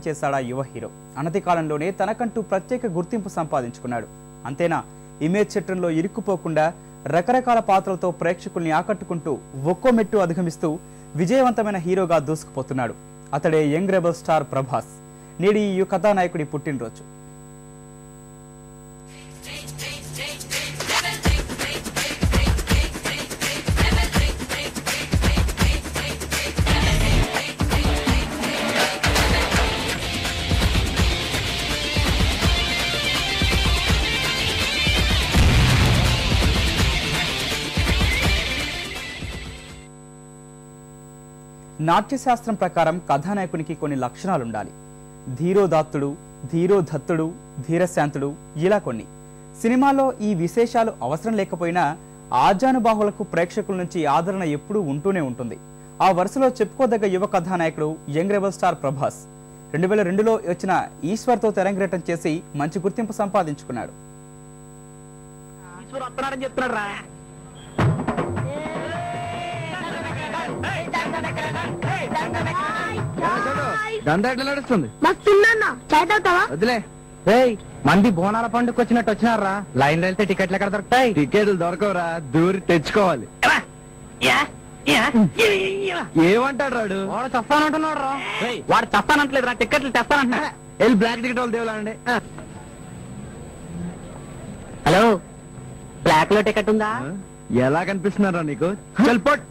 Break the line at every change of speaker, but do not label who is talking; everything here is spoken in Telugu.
చేశాడా యువ హీరో. అనతి కాలంలోనే తనకంటూ ప్రత్యేక గుర్తింపు సంపాదించుకున్నాడు. అంతేనా, ఇమేజ్ చిత్రంలో ఇరుక్కుపోకుండా రకరకాల పాత్రలతో ప్రేక్షకుల్ని ఆకట్టుకుంటూ ఒక్కో మెట్టు అధిగమిస్తూ విజయవంతమైన హీరోగా దూసుకుపోతున్నాడు. అతడే యంగ్ రెబల్ స్టార్ ప్రభాస్. నేడు ఈ కథానాయకుడి పుట్టినరోజు. నాట్యశాస్త్రం ప్రకారం కథానాయకునికి కొన్ని లక్షణాలుండాలి. ధీరోదాత్తుడు, ధీరోధత్తుడు, ధీరశాంతుడు, ఇలా కొన్ని. సినిమాలో ఈ విశేషాలు అవసరం లేకపోయినా ఆజానుబాహులకు ప్రేక్షకుల నుంచి ఆదరణ ఎప్పుడూ ఉంటూనే ఉంటుంది. ఆ వరుసలో చెప్పుకోదగ్గ యువ కథానాయకుడు యంగ్ రెబల్ స్టార్ ప్రభాస్. 2002లో వచ్చిన ఈశ్వర్తో తెరంగేట్రం చేసి మంచి గుర్తింపు సంపాదించుకున్నాడు.
వదిలే. మంది బోనాల పండుగ వచ్చినట్టు వచ్చినారా? లైన్ వెళ్తే టికెట్లు ఎక్కడ దొరుకుతాయి? టికెట్లు దొరకవురా, దూరి తెచ్చుకోవాలి. ఏమంటాడు రాడు? వాడు చస్తానంటున్నాడు రా. వాడు చస్తానంటలేదు రా, టికెట్లు తెస్తానంటున్నా. వెళ్ళి బ్లాక్ టికెట్ వాళ్ళు దేవులండి. హలో, బ్లాక్ లో టికెట్ ఉందా? ఎలా కనిపిస్తున్నారా నీకు? చల్పట్.